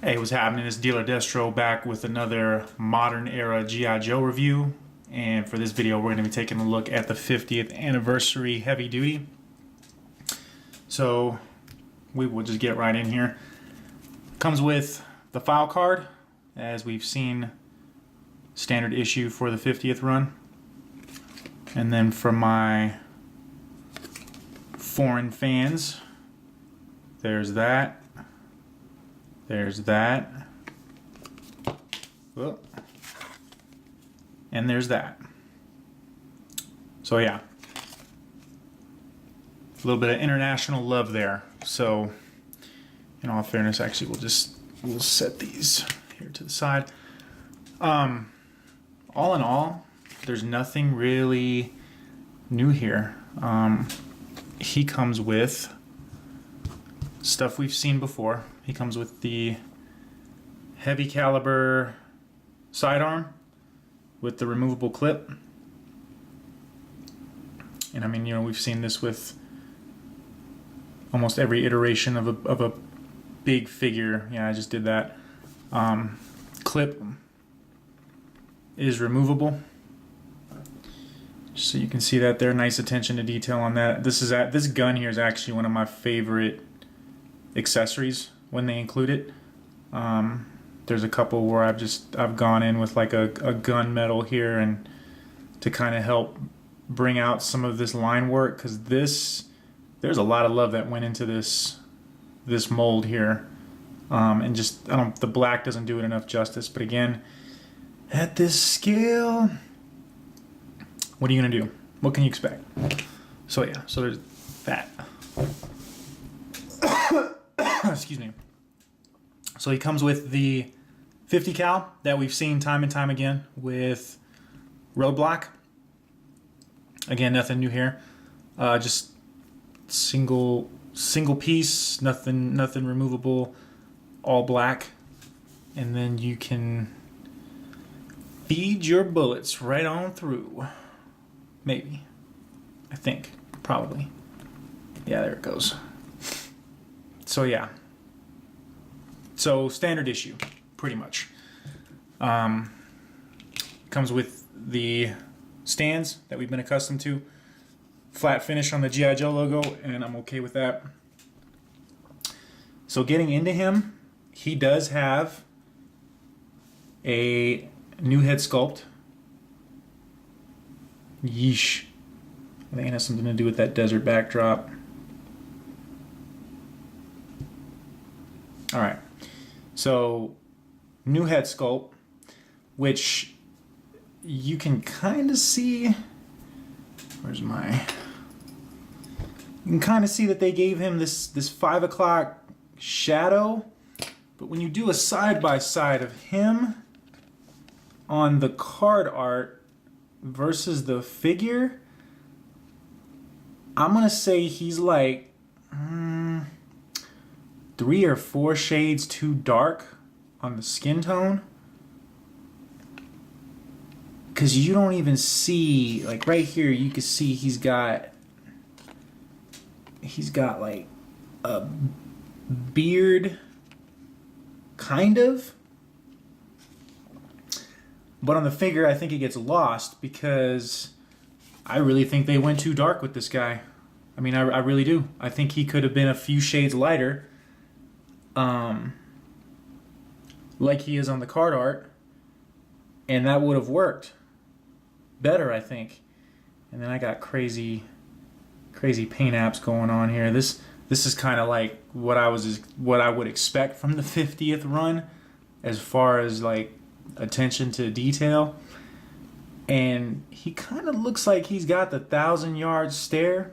Hey, what's happening? It's Dealer Destro back with another modern era G.I. Joe review. And for this video, we're going to be taking a look at the 50th anniversary heavy duty. So we will just get right in here. Comes with the file card, as we've seen, standard issue for the 50th run. And then for my foreign fans, there's that. There's that. Oh. And there's that. So yeah. A little bit of international love there. So in all fairness, actually we'll set these here to the side. All in all, there's nothing really new here. He comes with stuff we've seen before. He comes with the heavy caliber sidearm with the removable clip. And I mean, you know, we've seen this with almost every iteration of a big figure. Yeah, I just did that. Clip is removable. So you can see that there. Nice attention to detail on that. This gun here is actually one of my favorite accessories when they include it. There's a couple where I've gone in with like a gun metal here and to kind of help bring out some of this line work, because there's a lot of love that went into this mold here, and just the black doesn't do it enough justice. But again, at this scale, what are you gonna do? What can you expect? So yeah, so there's that. Excuse me. So he comes with the 50 cal that we've seen time and time again with Roadblock. Again, nothing new here. Just single piece, nothing removable, all black, and then you can feed your bullets right on through. Maybe, I think, probably. Yeah, there it goes. So yeah, so standard issue, pretty much. Comes with the stands that we've been accustomed to. Flat finish on the G.I. Joe logo, and I'm okay with that. So getting into him, he does have a new head sculpt. Yeesh. I think it has something to do with that desert backdrop. All right, so new head sculpt, which you can kind of see. You can kind of see that they gave him this 5 o'clock shadow, but when you do a side by side of him on the card art versus the figure, I'm gonna say he's like 3 or 4 shades too dark on the skin tone, because you don't even see, like right here you can see he's got like a beard, kind of, but on the figure I think it gets lost, because I really think they went too dark with this guy. I mean, I really do. I think he could have been a few shades lighter, like he is on the card art, and that would have worked better, I think. And then I got crazy paint apps going on here. This is kind of like what I would expect from the 50th run, as far as like attention to detail. And he kind of looks like he's got the 1,000-yard stare.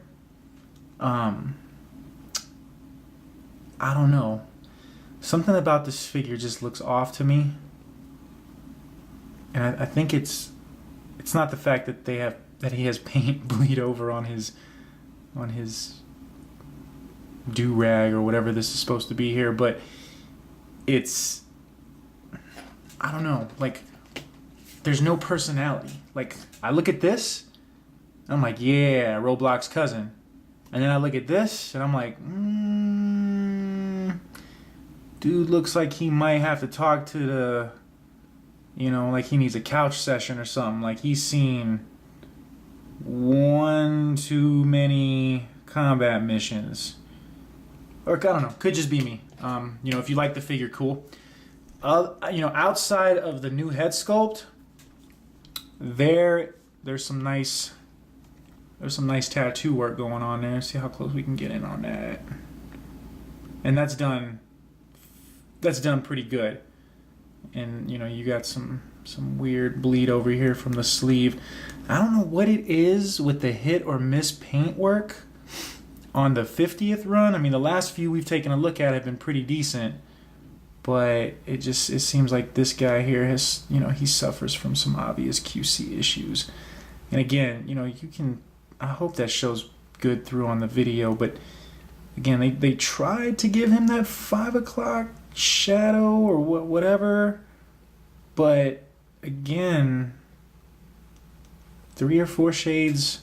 I don't know. Something about this figure just looks off to me, and I think it's not the fact that he has paint bleed over on his do-rag or whatever this is supposed to be here, but it's, I don't know, like there's no personality. Like I look at this, I'm like, yeah, Roblox's cousin, and then I look at this and I'm like, dude looks like he might have to talk to the, you know, like he needs a couch session or something. Like he's seen one too many combat missions. Or I don't know, could just be me. You know, if you like the figure, cool. You know, outside of the new head sculpt, there's some nice tattoo work going on there. See how close we can get in on that. And that's done pretty good. And you know, you got some weird bleed over here from the sleeve. I don't know what it is with the hit or miss paint work on the 50th run. I mean, the last few we've taken a look at have been pretty decent, but it seems like this guy here has, you know, he suffers from some obvious QC issues. And again, you know, I hope that shows good through on the video, but again, they tried to give him that 5 o'clock shadow or whatever, but again, 3 or 4 shades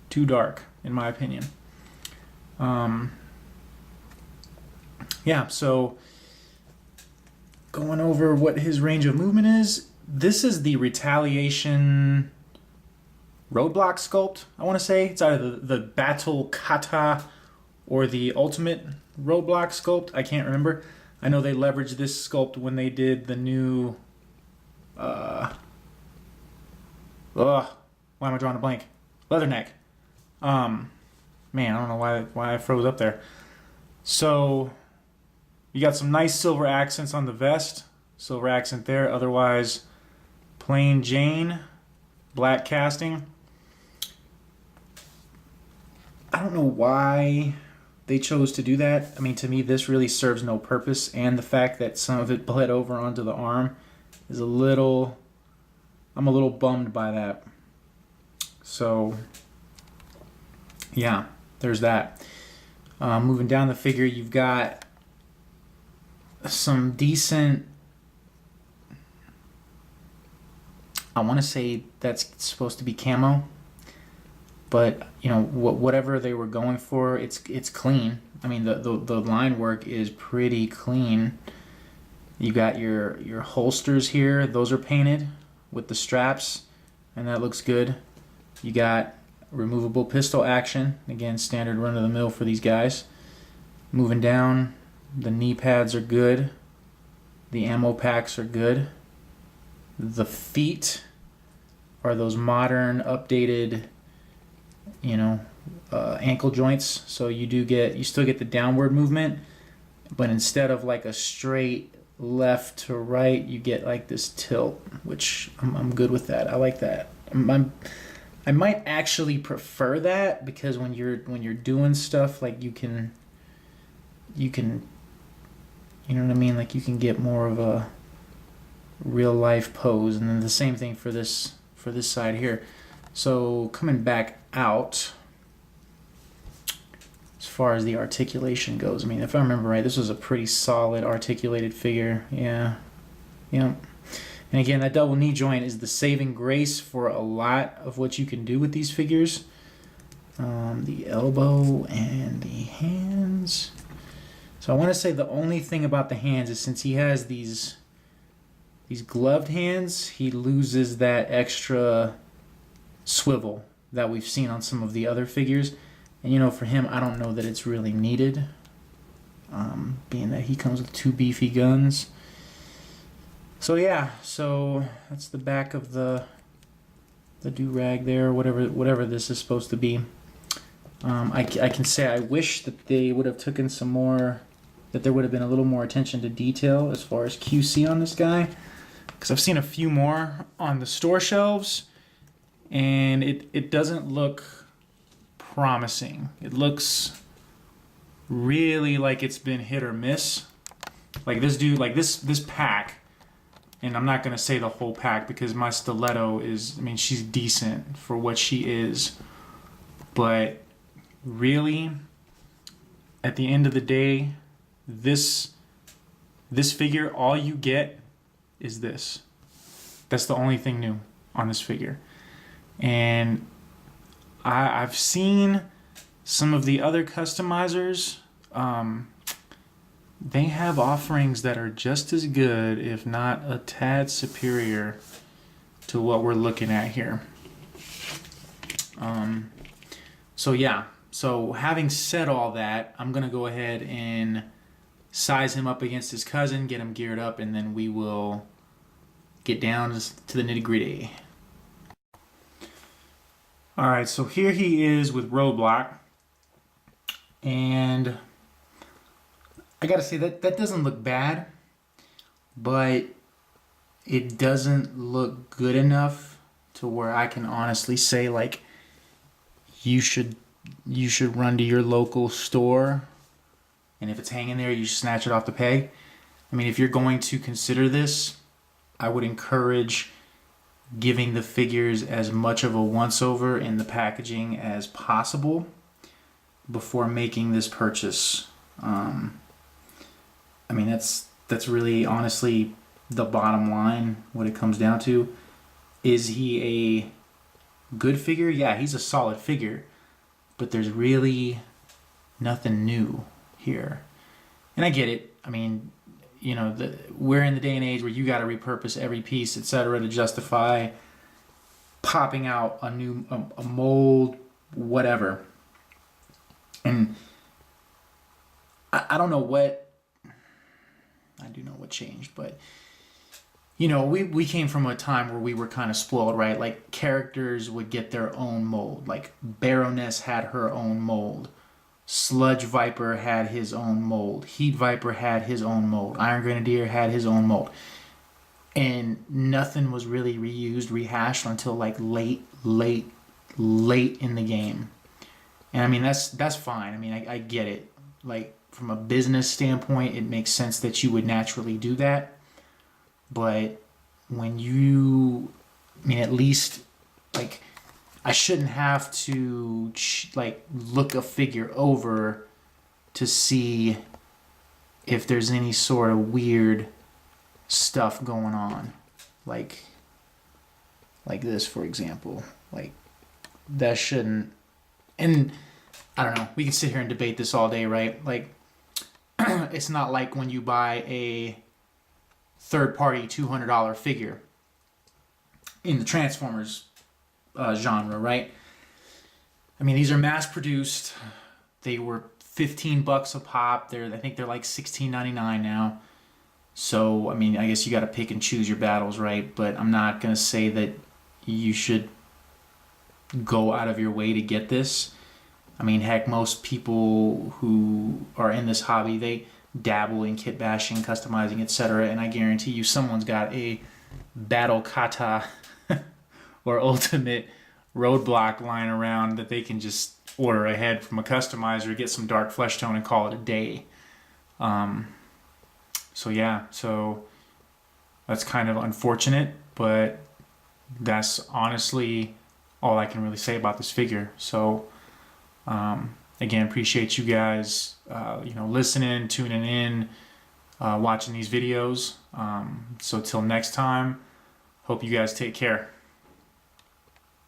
too dark, in my opinion. Yeah, so going over what his range of movement is, this is the Retaliation Roadblock sculpt, I want to say. It's either the Battle Kata or the Ultimate Roadblock sculpt. I can't remember. I know they leveraged this sculpt when they did the new... why am I drawing a blank? Leatherneck. Man, I don't know why I froze up there. So, you got some nice silver accents on the vest. Silver accent there. Otherwise, plain Jane. Black casting. I don't know why they chose to do that. I mean, to me, this really serves no purpose. And the fact that some of it bled over onto the arm is I'm a little bummed by that. So, yeah, there's that. Moving down the figure, you've got some decent... I want to say that's supposed to be camo, but you know, whatever they were going for, it's clean. I mean, the line work is pretty clean. You got your holsters here; those are painted with the straps, and that looks good. You got removable pistol action, again, standard run of the mill for these guys. Moving down, the knee pads are good. The ammo packs are good. The feet are those modern, updated, you know, ankle joints. So you still get the downward movement, but instead of like a straight left to right, you get like this tilt, which I'm good with that. I like that. I might actually prefer that, because when you're doing stuff, like you can, you know what I mean? Like you can get more of a real life pose. And then the same thing for this side here. So coming back out, as far as the articulation goes, I mean, if I remember right, this was a pretty solid articulated figure. Yeah. And again, that double knee joint is the saving grace for a lot of what you can do with these figures. The elbow and the hands. So I want to say the only thing about the hands is, since he has these gloved hands, he loses that extra swivel that we've seen on some of the other figures. And you know, for him, I don't know that it's really needed, being that he comes with 2 beefy guns. So yeah, so that's the back of the do-rag there, whatever this is supposed to be. I can say I wish that they would have taken some more, that there would have been a little more attention to detail as far as QC on this guy, because I've seen a few more on the store shelves, and it doesn't look promising. It looks really like it's been hit or miss. Like this dude, like this pack, and I'm not gonna say the whole pack because my stiletto is, I mean, she's decent for what she is, but really, at the end of the day, this figure, all you get is this. That's the only thing new on this figure. And I've seen some of the other customizers they have offerings that are just as good, if not a tad superior, to what we're looking at here. So yeah, so having said all that, I'm gonna go ahead and size him up against his cousin, get him geared up, and then we will get down to the nitty-gritty. All right, so here he is with Roadblock, and I gotta say that doesn't look bad, but it doesn't look good enough to where I can honestly say, like, you should run to your local store, and if it's hanging there, you snatch it off the peg. I mean, if you're going to consider this, I would encourage giving the figures as much of a once-over in the packaging as possible before making this purchase. I mean, that's really honestly the bottom line. What it comes down to, is he a good figure? Yeah, he's a solid figure, but there's really nothing new here. And I get it. I mean, you know, we're in the day and age where you got to repurpose every piece, etc., to justify popping out a new a mold, whatever. And I don't know what, I do know what changed, but you know, we came from a time where we were kind of spoiled, right? Like, characters would get their own mold. Like, Baroness had her own mold. Sludge Viper had his own mold. Heat Viper had his own mold. Iron Grenadier had his own mold. And nothing was really reused, rehashed until like late in the game. And I mean, that's fine. I mean, I get it. Like, from a business standpoint, it makes sense that you would naturally do that. But when you, I mean, at least, like, I shouldn't have to, like, look a figure over to see if there's any sort of weird stuff going on. Like this, for example. Like, that shouldn't, and I don't know, we can sit here and debate this all day, right? Like, it's not like when you buy a third-party $200 figure in the Transformers genre, right? I mean, these are mass-produced. They were $15 a pop. I think they're like $16.99 now. So, I mean, I guess you got to pick and choose your battles, right? But I'm not gonna say that you should go out of your way to get this. I mean, heck, most people who are in this hobby, they dabble in kit bashing, customizing, etc., and I guarantee you someone's got a battle kata or ultimate Roadblock lying around that they can just order ahead from a customizer, get some dark flesh tone, and call it a day. So yeah, so that's kind of unfortunate, but that's honestly all I can really say about this figure. So again, appreciate you guys, listening, tuning in, watching these videos. So till next time, hope you guys take care.